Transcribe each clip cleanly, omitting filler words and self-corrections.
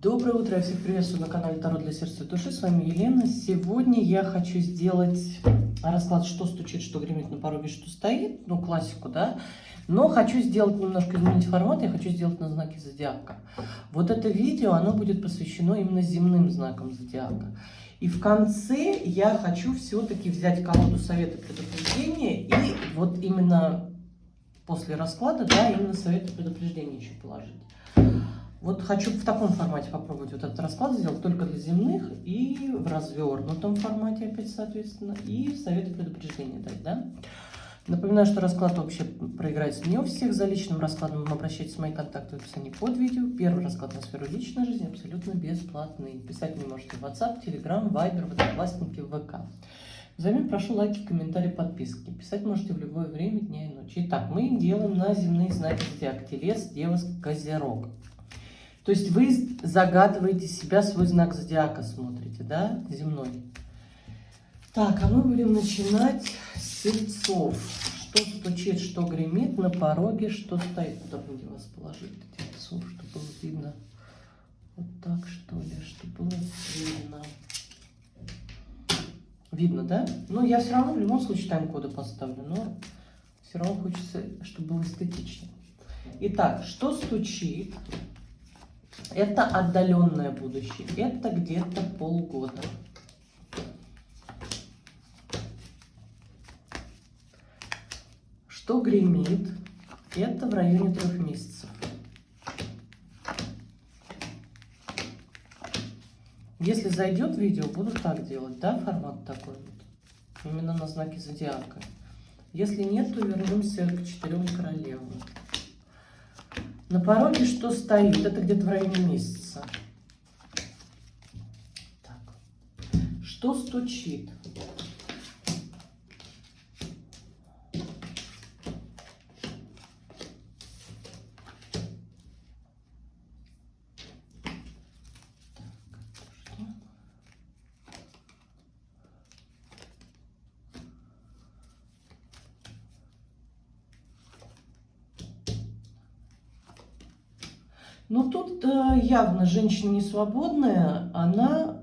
Доброе утро, я всех приветствую на канале Таро для сердца и души. С вами Елена. Сегодня я хочу сделать расклад, что стучит, что гремит на пороге, что стоит. Ну, классику, да? Но хочу сделать немножко, изменить формат, я хочу сделать на знаки зодиака. Вот это видео, оно будет посвящено именно земным знакам зодиака. И в конце я хочу все-таки взять колоду совета предупреждения и вот именно после расклада, да, именно советы предупреждения еще положить. Вот хочу в таком формате попробовать вот этот расклад сделать, только для земных, и в развернутом формате опять, соответственно, и советы предупреждения дать, да. Напоминаю, что расклад вообще проиграется не у всех. За личным раскладом обращайтесь в мои контакты в описании под видео. Первый расклад на сферу личной жизни абсолютно бесплатный. Писать мне можете в WhatsApp, Telegram, Viber, в Одноклассники, в ВК. Взамен прошу лайки, комментарии, подписки. Писать можете в любое время дня и ночи. Итак, мы делаем на земные знаки зодиака: Телец, Дева, Козерог. То есть вы загадываете себя, свой знак зодиака смотрите, да, земной. Так, а мы будем начинать с Тельцов. Что стучит, что гремит на пороге, что стоит. Куда будем вас положить, Тельцов, чтобы было видно? Вот так, что ли, чтобы было видно. Видно, да? Ну, я все равно в любом случае тайм-коды поставлю, но все равно хочется, чтобы было эстетично. Итак, что стучит? Это отдаленное будущее. Это где-то полгода. Что гремит? Это в районе 3 месяцев. Если зайдет видео, буду так делать, да, формат такой вот. Именно на знаки зодиака. Если нет, то вернемся к 4 королевам. На пороге что стоит? Это где-то в районе месяца. Так. Что стучит? Ну, тут явно женщина не свободная, она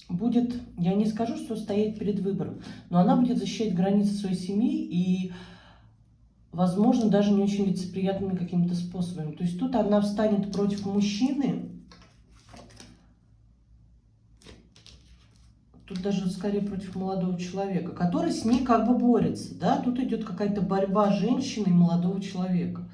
будет, я не скажу, что стоять перед выбором, но она будет защищать границы своей семьи и, возможно, даже не очень лицеприятными какими-то способами. То есть тут она встанет против мужчины, тут даже скорее против молодого человека, который с ней как бы борется, да, тут идет какая-то борьба женщины и молодого человека.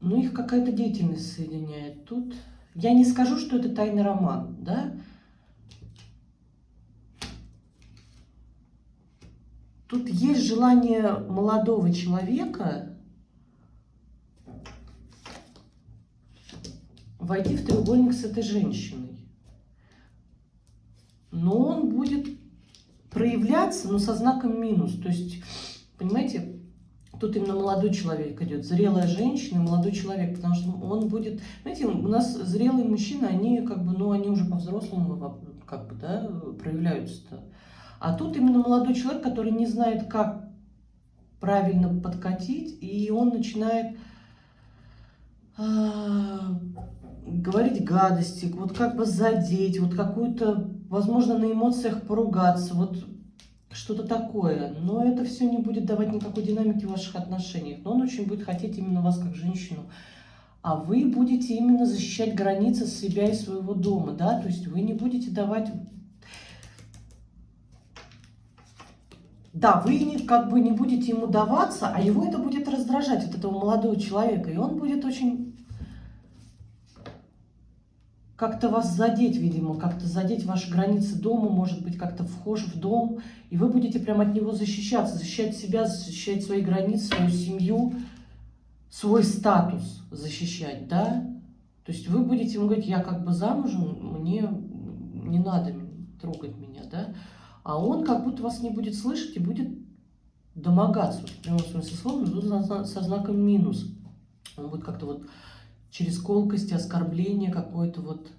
Ну, их какая-то деятельность соединяет. Тут я не скажу, что это тайный роман, да? Тут есть желание молодого человека войти в треугольник с этой женщиной. Но он будет проявляться, но со знаком минус. То есть, понимаете, тут именно молодой человек идет, зрелая женщина и молодой человек, потому что он будет, знаете, у нас зрелые мужчины, они как бы, ну, они уже по-взрослому как бы, да, проявляются-то. А тут именно молодой человек, который не знает, как правильно подкатить, и он начинает говорить гадости, вот как бы задеть, вот какую-то, возможно, на эмоциях поругаться, вот что-то такое. Но это все не будет давать никакой динамики в ваших отношениях. Но он очень будет хотеть именно вас как женщину. А вы будете именно защищать границы себя и своего дома, да, то есть вы не будете давать... Да, вы как бы не будете ему даваться, а его это будет раздражать, от этого молодого человека. И он будет очень как-то вас задеть, видимо, как-то задеть ваши границы дома, может быть, как-то вхож в дом. И вы будете прямо от него защищаться, защищать себя, защищать свои границы, свою семью, свой статус защищать, да. То есть вы будете ему говорить: я как бы замужем, мне не надо трогать меня, да. А он как будто вас не будет слышать и будет домогаться, в прямом смысле слова, но со знаком минус. Он будет как-то вот через колкости, оскорбление какое-то, вот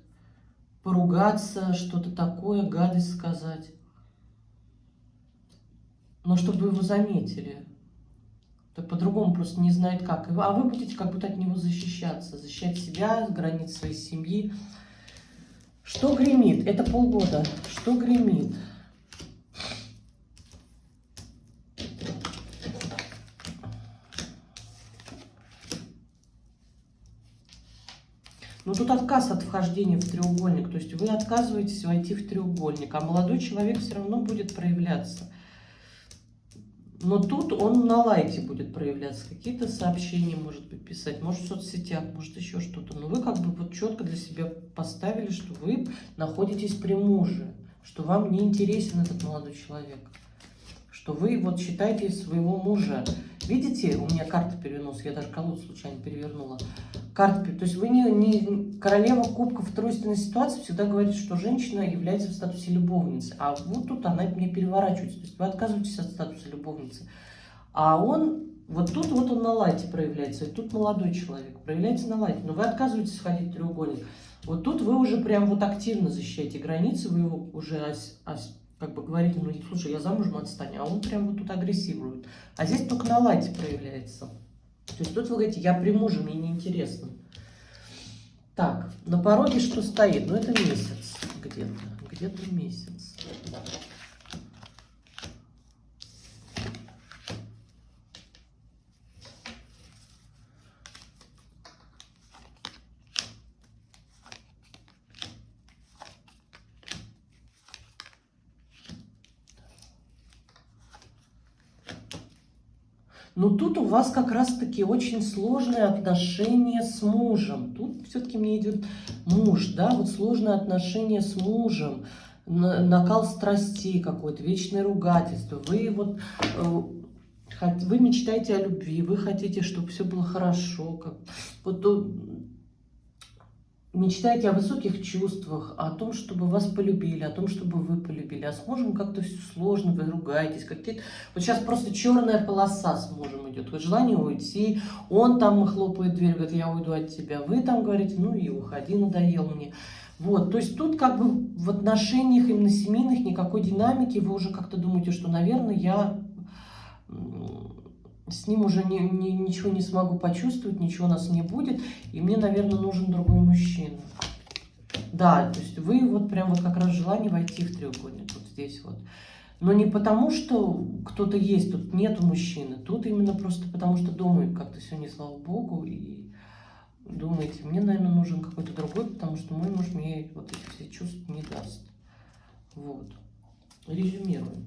поругаться, что-то такое, гадость сказать. Но чтобы вы его заметили. Так по-другому просто не знает как. А вы будете как будто от него защищаться. Защищать себя, границы своей семьи. Что гремит? Это полгода. Что гремит? Ну, тут отказ от вхождения в треугольник. То есть вы отказываетесь войти в треугольник, а молодой человек все равно будет проявляться. Но тут он на лайте будет проявляться. Какие-то сообщения, может быть, писать, может, в соцсетях, может, еще что-то. Но вы как бы вот четко для себя поставили, что вы находитесь при муже, что вам не интересен этот молодой человек, что вы вот считаете своего мужа. Видите, у меня карта перевернулась, я даже колоду случайно перевернула. Карта, то есть вы не королева кубков в тройственной ситуации всегда говорит, что женщина является в статусе любовницы, а вот тут она мне переворачивается, то есть вы отказываетесь от статуса любовницы, а он, вот тут вот он на лайте проявляется, и тут молодой человек проявляется на лайте, но вы отказываетесь входить в треугольник, вот тут вы уже прям вот активно защищаете границы, вы его уже как бы говорите, ну слушай, я замужем, отстань, а он прям вот тут агрессирует, а здесь только на лайте проявляется. То есть тут вы говорите, я при муже, мне неинтересно. Так, на пороге что стоит? Ну, это месяц где-то месяц. Но тут у вас как раз-таки очень сложные отношения с мужем. Тут все-таки мне идет муж, да, вот сложные отношения с мужем, накал страстей какой-то, вечное ругательство. Вы вот, вы мечтаете о любви, вы хотите, чтобы все было хорошо. Вот мечтаете о высоких чувствах, о том, чтобы вас полюбили, о том, чтобы вы полюбили. А с мужем как-то все сложно, вы ругаетесь. Какие-то... Вот сейчас просто черная полоса с мужем идет. Вот желание уйти, он там хлопает дверь, говорит, я уйду от тебя. Вы там говорите, ну и уходи, надоел мне. Вот, то есть тут как бы в отношениях именно семейных никакой динамики. Вы уже как-то думаете, что, наверное, я... с ним уже ничего не смогу почувствовать, ничего у нас не будет, и мне, наверное, нужен другой мужчина. Да, то есть вы вот прям вот как раз желание войти в треугольник, вот здесь вот. Но не потому, что кто-то есть, тут нету мужчины, тут именно просто потому, что думаю, как-то сегодня, слава богу, и думаете, мне, наверное, нужен какой-то другой, потому что мой муж мне вот эти все чувства не даст. Вот. Резюмируем.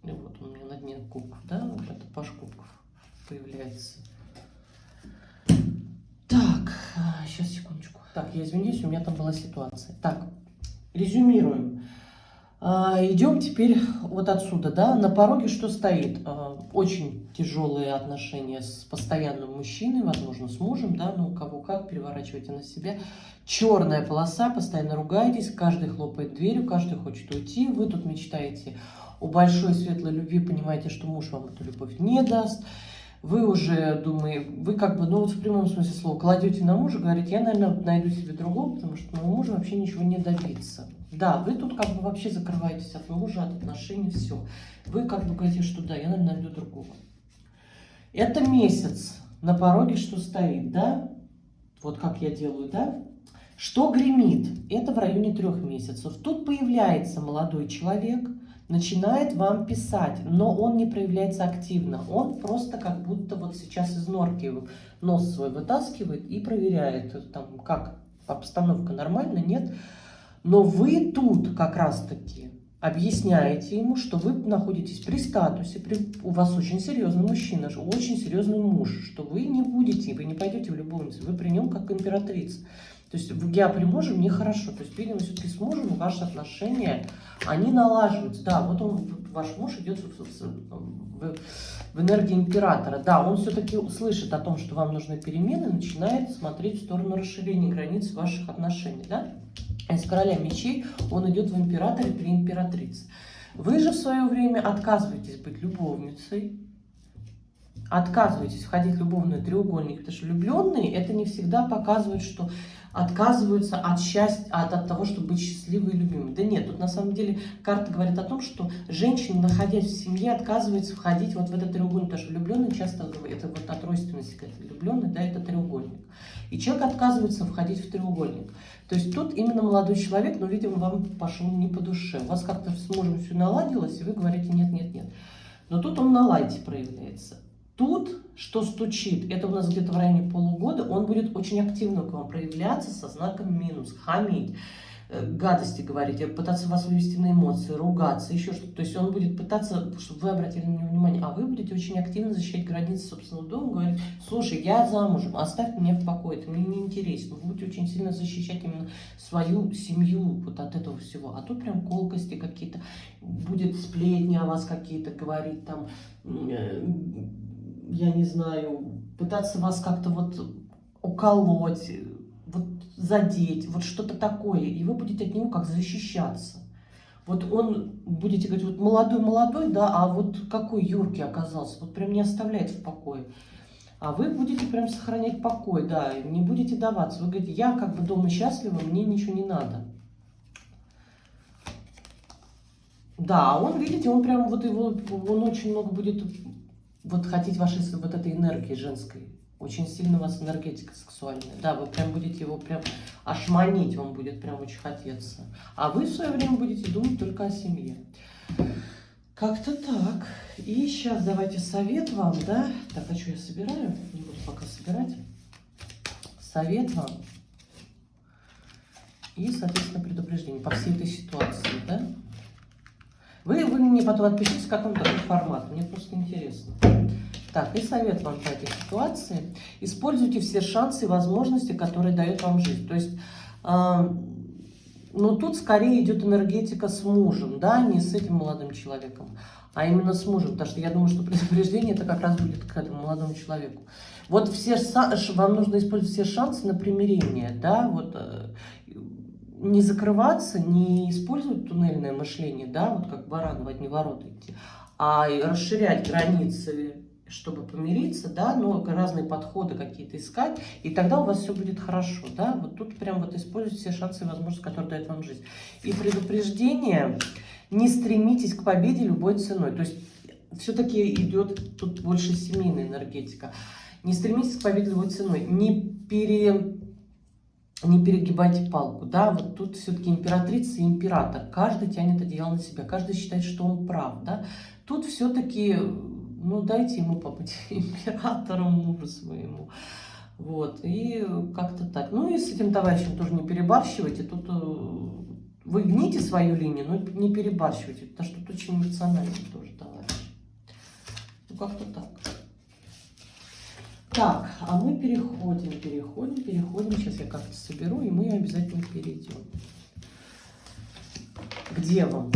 И вот у меня на дне кубков, да, вот это паш кубков появляется. Так, сейчас, секундочку. Так, я извиняюсь, у меня там была ситуация. Так, резюмируем. Идем теперь вот отсюда, да, на пороге что стоит? Очень тяжелые отношения с постоянным мужчиной, возможно, с мужем, да, ну, у кого как, переворачивайте на себя. Черная полоса, постоянно ругаетесь, каждый хлопает дверью, каждый хочет уйти, вы тут мечтаете о большой светлой любви, понимаете, что муж вам эту любовь не даст, вы уже думаете, вы как бы, ну вот в прямом смысле слова, кладете на мужа, говорите, я, наверное, найду себе другого, потому что моему мужу вообще ничего не добиться. Да, вы тут как бы вообще закрываетесь от мужа, от отношений, все. Вы как бы говорите, что да, я, наверное, найду другого. Это месяц, на пороге что стоит, да? Вот как я делаю, да? Что гремит? Это в районе 3 месяцев. Тут появляется молодой человек, начинает вам писать, но он не проявляется активно. Он просто как будто вот сейчас из норки нос свой вытаскивает и проверяет, там, как обстановка нормальна, нет. Но вы тут как раз-таки объясняете ему, что вы находитесь при статусе, у вас очень серьезный мужчина, очень серьезный муж, что вы не будете, вы не пойдете в любовницу, вы при нем как императрица. То есть я при муже, мне хорошо. То есть, видимо, все-таки с мужем ваши отношения, они налаживаются. Да, вот он, ваш муж идет в энергии императора. Да, он все-таки слышит о том, что вам нужны перемены, начинает смотреть в сторону расширения границ ваших отношений. Да? Из короля мечей он идет в императоре при императрице. Вы же в свое время отказываетесь быть любовницей, отказываетесь входить в любовный треугольник, потому что влюбленные это не всегда показывает, что отказываются от счастья, от того, чтобы быть счастливой и любимой. Да нет, тут на самом деле карта говорит о том, что женщина, находясь в семье, отказывается входить вот в этот треугольник, потому что влюбленный часто, это вот от родственности, как влюбленный, да, это треугольник. И человек отказывается входить в треугольник. То есть тут именно молодой человек, но, видимо, вам пошел не по душе. У вас как-то с мужем все наладилось, и вы говорите нет, нет, нет. Но тут он на лайте проявляется. Тут, что стучит, это у нас где-то в районе полугода, он будет очень активно к вам проявляться со знаком минус, хамить, гадости говорить, пытаться вас вывести на эмоции, ругаться, еще что-то. То есть он будет пытаться, чтобы вы обратили на него внимание, а вы будете очень активно защищать границы собственного дома, говорить, слушай, я замужем, оставь меня в покое, это мне не интересно. Вы будете очень сильно защищать именно свою семью вот от этого всего. А тут прям колкости какие-то, будет сплетни о вас какие-то говорить, там, я не знаю, пытаться вас как-то вот уколоть, вот задеть, вот что-то такое, и вы будете от него как защищаться. Вот он, будете говорить, вот молодой-молодой, да, а вот какой юркий оказался, вот прям не оставляет в покое. А вы будете прям сохранять покой, да, не будете даваться. Вы говорите, я как бы дома счастлива, мне ничего не надо. Да, а он, видите, он прям вот его, он очень много будет вот хотеть вашей вот этой энергии женской. Очень сильно у вас энергетика сексуальная. Да, вы прям будете его прям ошманить, он будет прям очень хотеться. А вы в свое время будете думать только о семье. Как-то так. И сейчас давайте совет вам, да. Так, а что я собираю? Не буду пока собирать. Совет вам. И, соответственно, предупреждение по всей этой ситуации, да. Вы мне потом отпишите, как вам такой формат. Мне просто интересно. Так, и совет вам по этой ситуации. Используйте все шансы и возможности, которые дает вам жизнь. То есть, ну, тут скорее идет энергетика с мужем, да, не с этим молодым человеком, а именно с мужем. Потому что я думаю, что предупреждение это как раз будет к этому молодому человеку. Вот вам нужно использовать все шансы на примирение, да, вот не закрываться, не использовать туннельное мышление, да, вот как баран в одни ворота идти, а расширять границы, чтобы помириться, да, но разные подходы какие-то искать, и тогда у вас все будет хорошо, да, вот тут прям вот используйте все шансы и возможности, которые дает вам жизнь. И предупреждение, не стремитесь к победе любой ценой, то есть все-таки идет тут больше семейная энергетика, не стремитесь к победе любой ценой, не перегибайте палку, да, вот тут все-таки императрица и император, каждый тянет одеяло на себя, каждый считает, что он прав, да, тут все-таки, ну, дайте ему побыть императором мужу своему, вот, и как-то так, ну, и с этим товарищем тоже не перебарщивайте, тут вы гните свою линию, но не перебарщивайте, потому что тут очень эмоциональный тоже товарищ, ну, как-то так. Так, а мы переходим. Сейчас я как-то соберу, и мы обязательно перейдем к девам.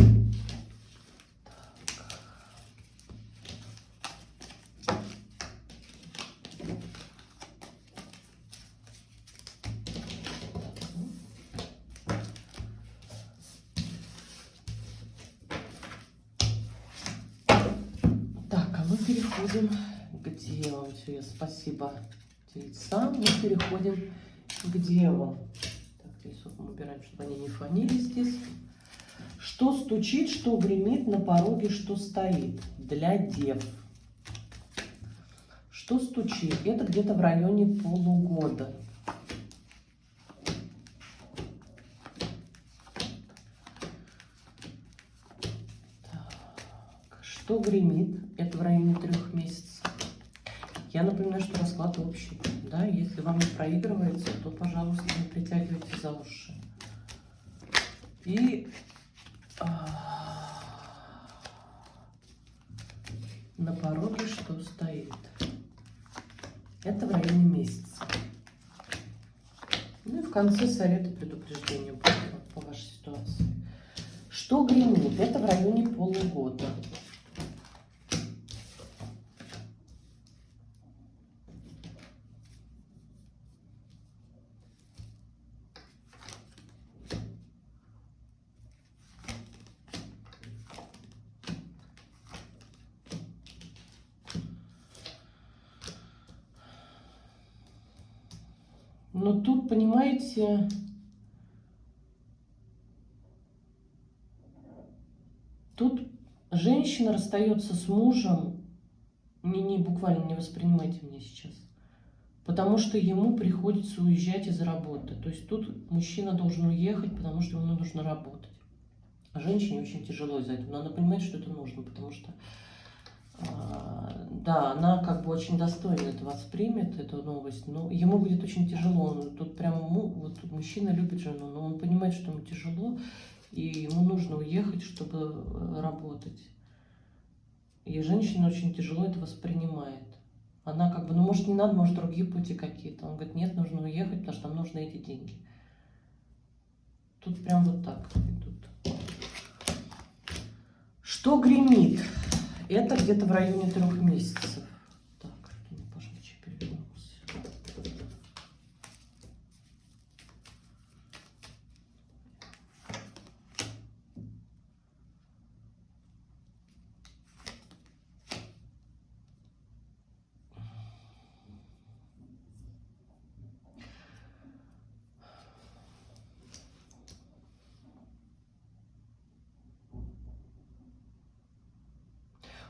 Так, а мы переходим к девам. Все, спасибо тельцам. Мы переходим к девам. Так, тельцов мы убираем, чтобы они не фонили здесь. Что стучит, что гремит на пороге, что стоит для дев. Что стучит? Это где-то в районе полугода. Так, что гремит? Это в районе 3 месяцев. Я напоминаю, что расклад общий. Да? Если вам не проигрывается, то, пожалуйста, не притягивайте за уши. И на пороге что стоит? Это в районе месяца. Ну и в конце совета предупреждения по вашей ситуации. Что гремит? Это в районе полугода. Но тут, понимаете, тут женщина расстается с мужем, не буквально не воспринимайте меня сейчас, потому что ему приходится уезжать из работы. То есть тут мужчина должен уехать, потому что ему нужно работать. А женщине очень тяжело из-за этого, но она понимает, что это нужно, потому что, да, она как бы очень достойно это воспримет, эту новость, но ему будет очень тяжело. Тут прям, вот тут мужчина любит жену, но он понимает, что ему тяжело, и ему нужно уехать, чтобы работать. И женщина очень тяжело это воспринимает. Она как бы, ну может не надо, может другие пути какие-то. Он говорит, нет, нужно уехать, потому что нам нужны эти деньги. Тут прям вот так идут. Что гремит? Это где-то в районе 3 месяцев. Так, что не пожалуйста, перевернулся.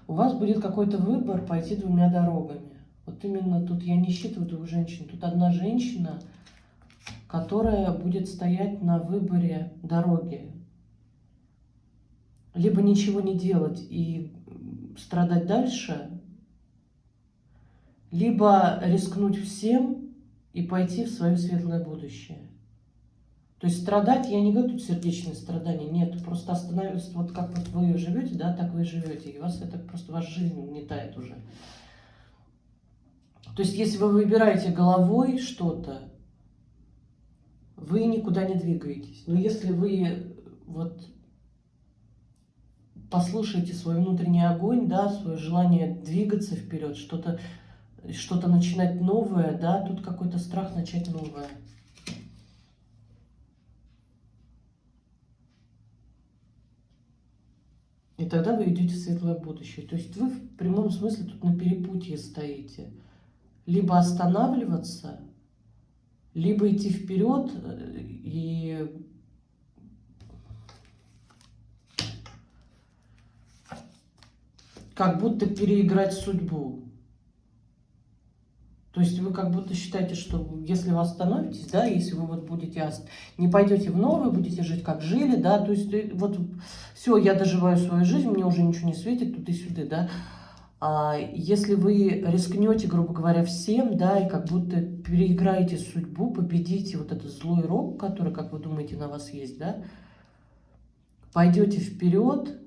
У вас будет какой-то выбор пойти 2 дорогами. Вот именно тут я не считаю 2 женщин. Тут одна женщина, которая будет стоять на выборе дороги. Либо ничего не делать и страдать дальше, либо рискнуть всем и пойти в свое светлое будущее. То есть страдать, я не говорю тут сердечные страдания, нет, просто остановиться, вот как вот вы живете, да, так вы и живете, и вас это просто, ваша жизнь угнетает уже. То есть если вы выбираете головой что-то, вы никуда не двигаетесь. Но если вы вот послушаете свой внутренний огонь, да, свое желание двигаться вперед, что-то начинать новое, да, тут какой-то страх начать новое. И тогда вы идете в светлое будущее. То есть вы в прямом смысле тут на перепутье стоите. Либо останавливаться, либо идти вперед и как будто переиграть судьбу. То есть вы как будто считаете, что если вы остановитесь, да, если вы вот будете, не пойдете в новое, будете жить как жили, да, то есть вот все, я доживаю свою жизнь, мне уже ничего не светит, туда-сюда, да. А если вы рискнете, грубо говоря, всем, да, и как будто переиграете судьбу, победите вот этот злой рок, который, как вы думаете, на вас есть, да, пойдете вперед,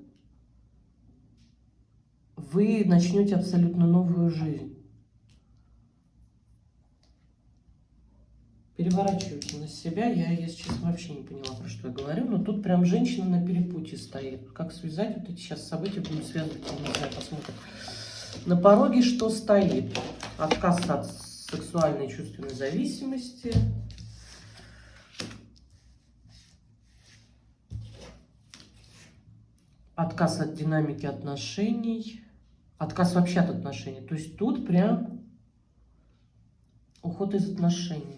вы начнете абсолютно новую жизнь. Переворачивайте на себя. Я, если честно, вообще не поняла, про что я говорю. Но тут прям женщина на перепутье стоит. Как связать вот эти сейчас события, будем связывать, я не знаю, посмотрим. На пороге что стоит? Отказ от сексуальной и чувственной зависимости. Отказ от динамики отношений. Отказ вообще от отношений. То есть тут прям уход из отношений.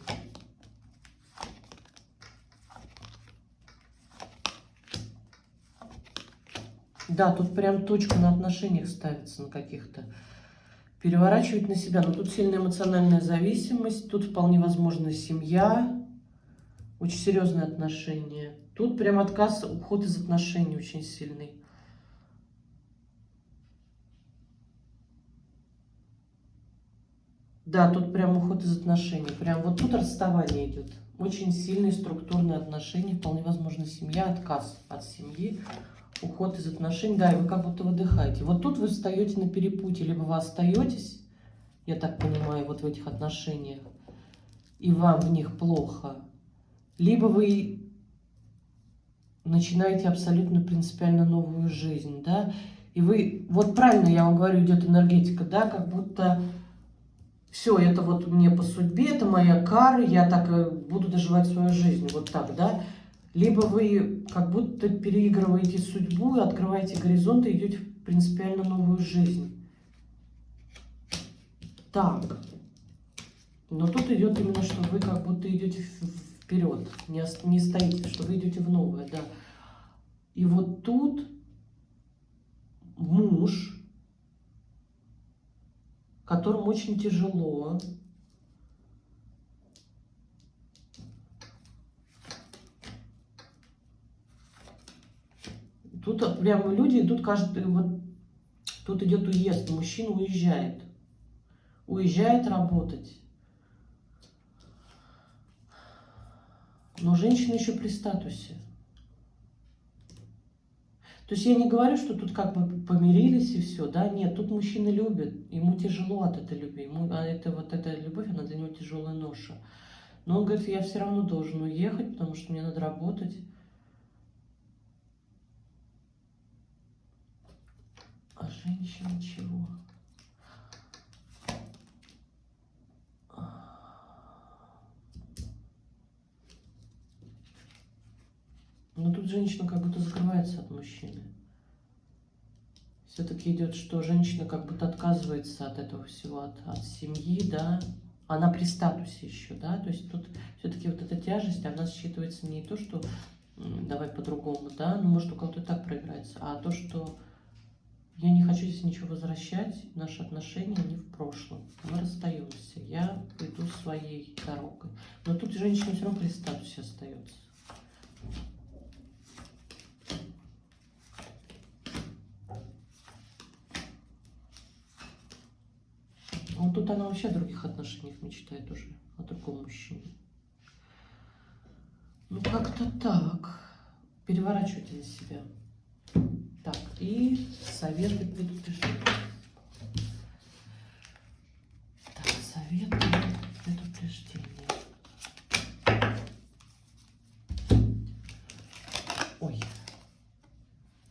Да, тут прям точка на отношениях ставится, на каких-то. Переворачивать на себя. Но тут сильная эмоциональная зависимость. Тут вполне возможно семья. Очень серьезные отношения. Тут прям отказ, уход из отношений очень сильный. Да, тут прям уход из отношений. Прям вот тут расставание идет. Очень сильные структурные отношения. Вполне возможно семья. Отказ от семьи. Уход из отношений, да, и вы как будто выдыхаете. Вот тут вы встаете на перепутье, либо вы остаетесь, я так понимаю, вот в этих отношениях, и вам в них плохо, либо вы начинаете абсолютно принципиально новую жизнь, да, и вы, вот правильно я вам говорю, идет энергетика, да, как будто все, это вот мне по судьбе, это моя кара, я так буду доживать свою жизнь, вот так, да. Либо вы как будто переигрываете судьбу, открываете горизонт и идете в принципиально новую жизнь. Так. Но тут идет именно, что вы как будто идете вперед, не стоите, что вы идете в новое, да. И вот тут муж, которому очень тяжело. Тут прямо люди идут, каждый, вот тут идет уезд, мужчина уезжает. Уезжает работать. Но женщина еще при статусе. То есть я не говорю, что тут как бы помирились и все, да, нет, тут мужчина любит, ему тяжело от этой любви, эта любовь, она для него тяжелая ноша. Но он говорит, я все равно должен уехать, потому что мне надо работать. А женщина чего? Но тут женщина как будто закрывается от мужчины. Все-таки идет, что женщина как будто отказывается от этого всего, от семьи, да. Она при статусе еще, да. То есть тут все-таки вот эта тяжесть, она считывается не то, что давай по-другому, да, ну может у кого-то так проиграется, а то, что я не хочу здесь ничего возвращать, наши отношения, они в прошлом. Мы расстаемся, я иду своей дорогой. Но тут женщина все равно при статусе остается. Вот тут она вообще о других отношениях мечтает уже, о другом мужчине. Ну, как-то так. Переворачивайте на себя. Так, и советы предупреждения. Так, советы предупреждения. Ой.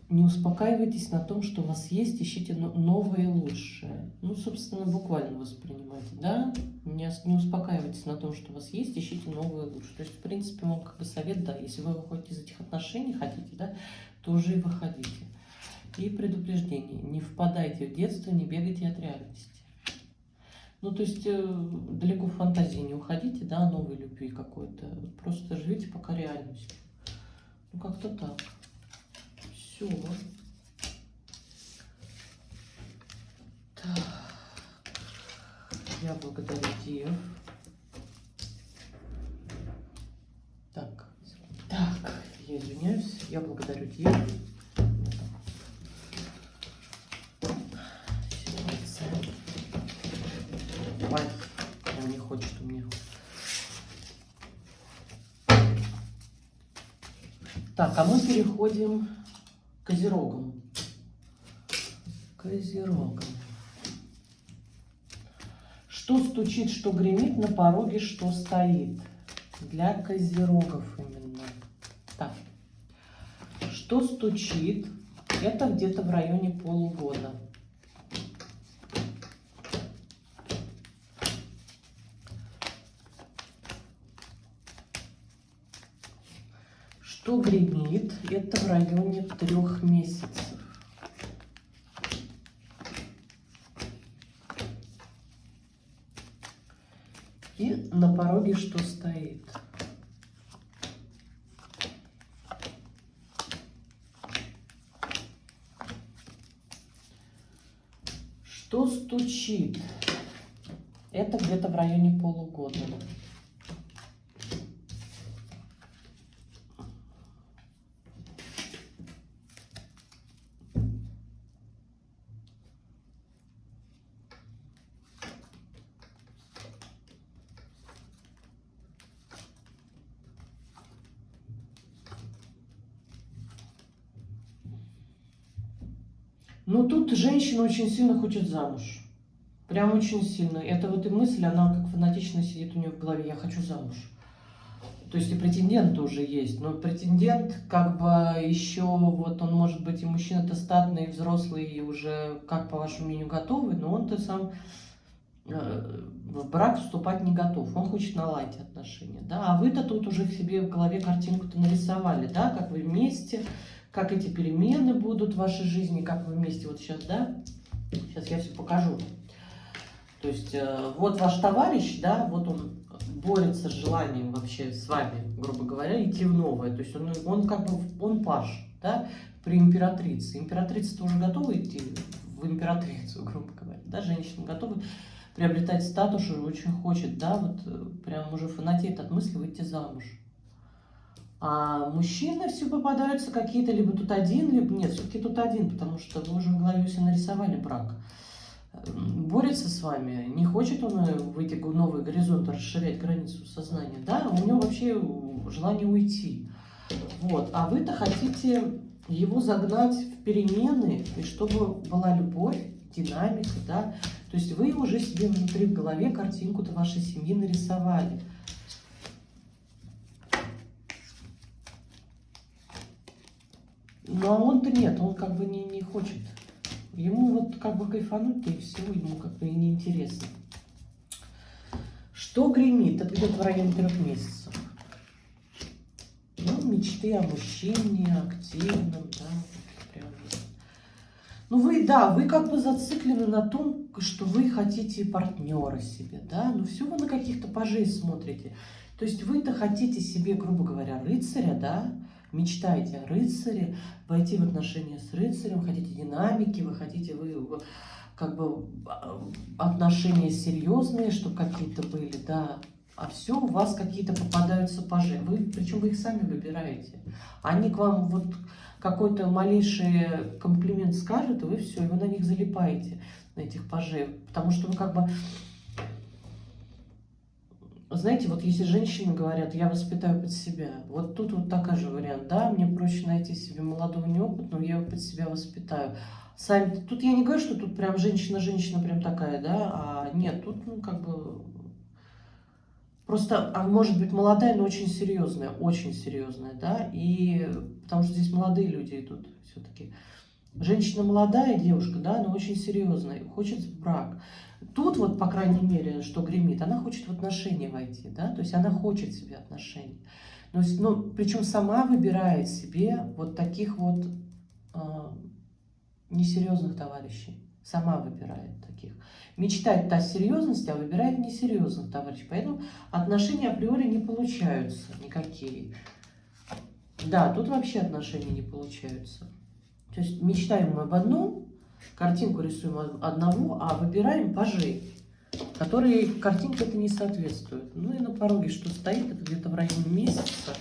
Не успокаивайтесь на том, что у вас есть, ищите новое и лучшее. Ну, собственно, буквально воспринимайте, да? Не успокаивайтесь на том, что у вас есть, ищите новое и лучшее. То есть, в принципе, вам как бы совет, да, если вы выходите из этих отношений, хотите, да, то уже и выходите. И предупреждение. Не впадайте в детство, не бегайте от реальности. Ну, то есть, далеко в фантазии не уходите, да, о новой любви какой-то. Просто живите пока реальностью. Ну, как-то так. Все. Так. Я благодарю Дев. Так. Я извиняюсь. Я благодарю Дев. Ситуация. Ой, он не хочет у меня. Так, а мы переходим к Козерогам. Козерогам. Что стучит, что гремит, на пороге что стоит? Для Козерогов именно. Так. Что стучит? Это где-то в районе полугода. Что гремит? Это в районе 3 месяцев. И на пороге что стоит? Что стучит? Это где-то в районе полугода. Но тут женщина очень сильно хочет замуж. Прям очень сильно. Это вот и мысль, она как фанатично сидит у нее в голове. Я хочу замуж. То есть и претендент тоже есть. Но претендент как бы еще, вот он может быть и мужчина-то статный, и взрослый, и уже, как по вашему мнению, готовый, но он-то сам в брак вступать не готов. Он хочет наладить отношения. Да? А вы-то тут уже к себе в голове картинку-то нарисовали, да, как вы вместе, как эти перемены будут в вашей жизни, как вы вместе вот сейчас, да? Сейчас я все покажу. То есть вот ваш товарищ, да, вот он борется с желанием вообще с вами, грубо говоря, идти в новое. То есть он как бы, он паж, да, при императрице. Императрица-то уже готова идти в императрицу, грубо говоря, да, женщина готова приобретать статус, уже очень хочет, да, вот прям уже фанатеет от мысли выйти замуж. А мужчины все попадаются какие-то, либо тут один, либо нет, все-таки тут один, потому что вы уже в голове себе нарисовали брак. Борется с вами, не хочет он выйти в новый горизонт, расширять границу сознания, да, у него вообще желание уйти. Вот, а вы-то хотите его загнать в перемены, и чтобы была любовь, динамика, да, то есть вы уже себе внутри в голове картинку-то вашей семьи нарисовали. Ну а он-то нет, он как бы не хочет. Ему вот как бы кайфануть-то и все, ему как бы и неинтересно. Что гремит? Это где-то в районе 3 месяцев. Ну, мечты о мужчине, активном, да, прям. Ну, вы, да, вы как бы зациклены на том, что вы хотите партнера себе, да, но все вы на каких-то пажей смотрите. То есть вы-то хотите себе, грубо говоря, рыцаря, да, мечтаете о рыцаре, войти в отношения с рыцарем, хотите динамики, вы хотите, вы как бы отношения серьезные, чтобы какие-то были, да, а все у вас какие-то попадаются пажи. Вы, причем вы их сами выбираете. Они к вам вот какой-то малейший комплимент скажут, и вы все, и вы на них залипаете, на этих пажей. Потому что вы как бы, знаете, вот если женщины говорят, я воспитаю под себя, вот тут вот такой же вариант, да, мне проще найти себе молодого неопытного, я его под себя воспитаю. Сами, тут я не говорю, что тут прям женщина-женщина прям такая, да, а нет, тут, ну, как бы, просто, а может быть, молодая, но очень серьезная, да, и потому что здесь молодые люди идут все-таки. Женщина молодая, девушка, да, но очень серьезная, хочет в брак. Тут вот, по крайней мере, что гремит, она хочет в отношения войти, да, то есть она хочет себе отношений. Но причем сама выбирает себе вот таких вот несерьезных товарищей. Сама выбирает таких. Мечтает о серьезности, а выбирает несерьезных товарищей. Поэтому отношения априори не получаются никакие. Да, тут вообще отношения не получаются. То есть мечтаем мы об одном, картинку рисуем одного, а выбираем пажей, которые картинке это не соответствуют. Ну и на пороге что стоит, это где-то в районе месяца.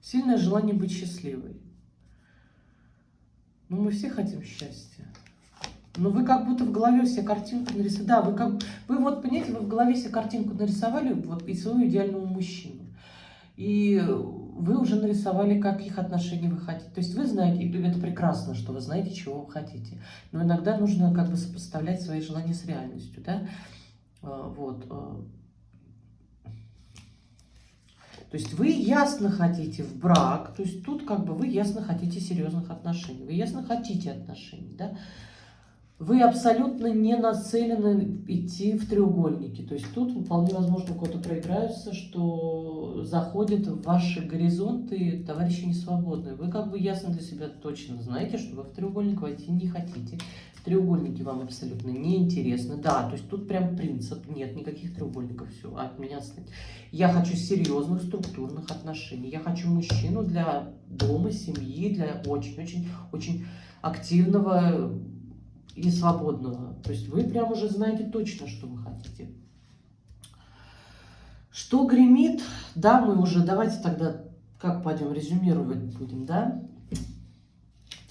Сильное желание быть счастливой. Ну, мы все хотим счастья. Но вы как будто в голове себе картинку нарисовали. Да, вы вот, понимаете, вы в голове себе картинку нарисовали вот, и своего идеального мужчину. И вы уже нарисовали, каких отношений вы хотите. То есть вы знаете, и это прекрасно, что вы знаете, чего вы хотите. Но иногда нужно как бы сопоставлять свои желания с реальностью, да. Вот. То есть вы ясно хотите в брак, то есть тут как бы вы ясно хотите серьезных отношений, вы ясно хотите отношений, да? Вы абсолютно не нацелены идти в треугольники, то есть тут вполне возможно у кого-то проиграются, что заходят в ваши горизонты товарищи несвободные. Вы как бы ясно для себя точно знаете, что вы в треугольник войти не хотите. Треугольники вам абсолютно неинтересны. Да, то есть тут прям принцип, нет никаких треугольников, все, от меня отстать. Я хочу серьезных структурных отношений. Я хочу мужчину для дома, семьи, для очень-очень-очень активного и свободного. То есть вы прям уже знаете точно, что вы хотите. Что гремит? Да, мы уже, давайте тогда, как пойдем, резюмировать будем, да?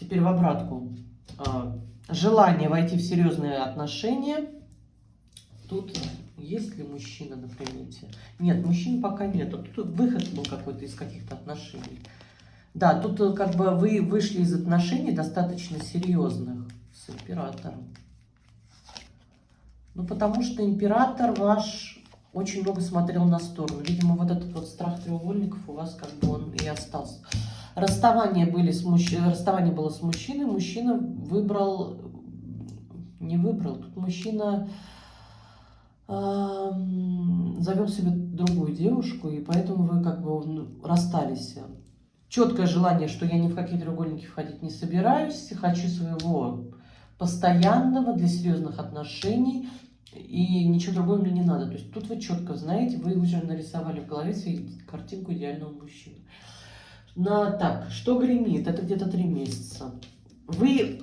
Теперь в обратку. Желание войти в серьезные отношения. Тут есть ли мужчина на примете? Нет, мужчин пока нет. Тут выход был какой-то из каких-то отношений. Да, тут как бы вы вышли из отношений достаточно серьезных с императором. Ну, потому что император ваш очень много смотрел на сторону. Видимо, вот этот вот страх треугольников у вас как бы он и остался. Расставание было с мужчиной, мужчина не выбрал, тут мужчина завел себе другую девушку, и поэтому вы как бы расстались. Четкое желание, что я ни в какие треугольники входить не собираюсь, хочу своего постоянного для серьезных отношений, и ничего другого мне не надо. То есть тут вы четко знаете, вы уже нарисовали в голове себе картинку идеального мужчины. Так, что гремит? Это где-то 3 месяца. Вы,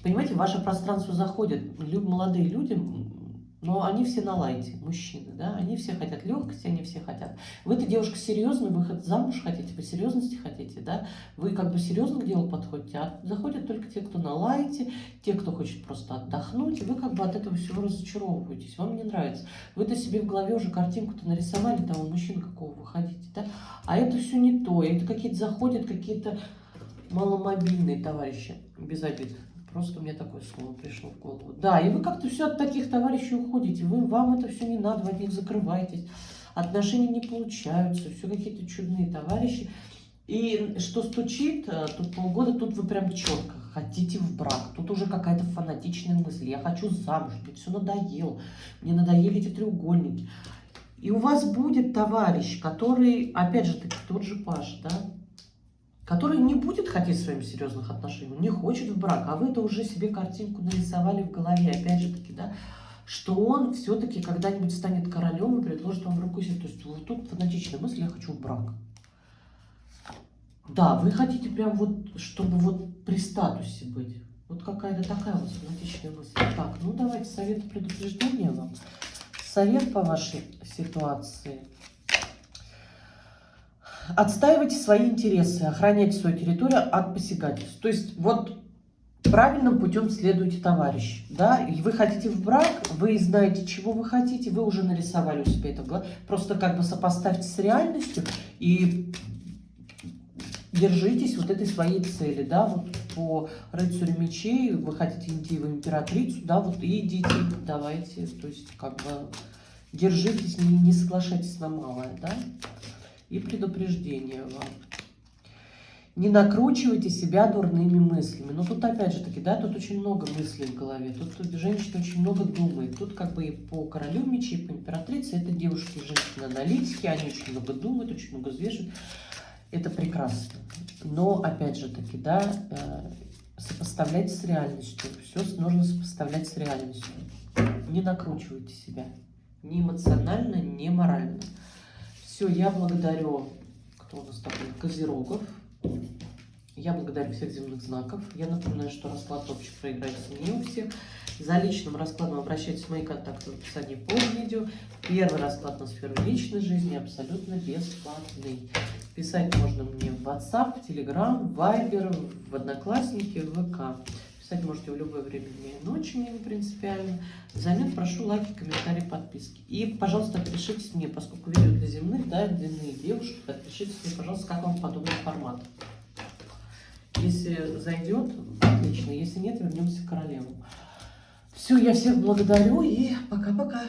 понимаете, в ваше пространство заходят молодые люди, но они все на лайте, мужчины, да, они все хотят легкости, они все хотят. Вы-то девушка серьезная, вы замуж хотите, вы серьезности хотите, да, вы как бы серьезно к делу подходите, а заходят только те, кто на лайте, те, кто хочет просто отдохнуть, и вы как бы от этого всего разочаровываетесь, вам не нравится. Вы-то себе в голове уже картинку-то нарисовали того мужчины, какого вы хотите, да, а это все не то, это какие-то заходят, какие-то маломобильные товарищи, без обид. Просто мне такое слово пришло в голову. Да, и вы как-то все от таких товарищей уходите. Вам это все не надо, вы от них закрываетесь. Отношения не получаются, все какие-то чудные товарищи. И что стучит, тут полгода, тут вы прям четко хотите в брак. Тут уже какая-то фанатичная мысль. Я хочу замуж, мне все надоело. Мне надоели эти треугольники. И у вас будет товарищ, который, опять же таки, тот же Паш, да, который не будет хотеть с вами серьезных отношений, не хочет в брак, а вы-то уже себе картинку нарисовали в голове, опять же таки, да, что он все-таки когда-нибудь станет королем и предложит вам руку себе. То есть вот тут фанатичная мысль, я хочу в брак. Да, вы хотите прям вот, чтобы вот при статусе быть. Вот какая-то такая вот фанатичная мысль. Так, ну давайте совет предупреждения вам. Совет по вашей ситуации. Отстаивайте свои интересы, охраняйте свою территорию от посягательств. То есть вот правильным путем следуйте, товарищ. Да? И вы хотите в брак, вы знаете, чего вы хотите, вы уже нарисовали у себя это в голове. Просто как бы сопоставьте с реальностью и держитесь вот этой своей цели. Да? Вот по рыцарю мечей вы хотите идти в императрицу, да, вот и идите, давайте. То есть как бы держитесь, не соглашайтесь на малое, да. И предупреждение вам. Не накручивайте себя дурными мыслями. Но тут опять же таки, да, тут очень много мыслей в голове. Тут женщина очень много думает. Тут как бы и по королю мечей, и по императрице. Это девушки и женщины-аналитики. Они очень много думают, очень много взвешивают. Это прекрасно. Но опять же таки, да, сопоставляйте с реальностью. Все нужно сопоставлять с реальностью. Не накручивайте себя. Ни эмоционально, ни морально. Все, я благодарю, кто у нас такой, Козерогов. Я благодарю всех земных знаков. Я напоминаю, что расклад общий проиграется не у всех. За личным раскладом обращайтесь в мои контакты в описании под видео. Первый расклад на сферу личной жизни абсолютно бесплатный. Писать можно мне в WhatsApp, в Telegram, в Viber, в Одноклассники, в ВК. Писать можете в любое время дня и ночи, мне не принципиально. Взамен прошу лайки, комментарии, подписки. И, пожалуйста, отпишитесь мне, поскольку видео для земных, да, длинные девушки, отпишитесь мне, пожалуйста, как вам подобный формат. Если зайдет, отлично. Если нет, вернемся к королевам. Все, я всех благодарю и пока-пока.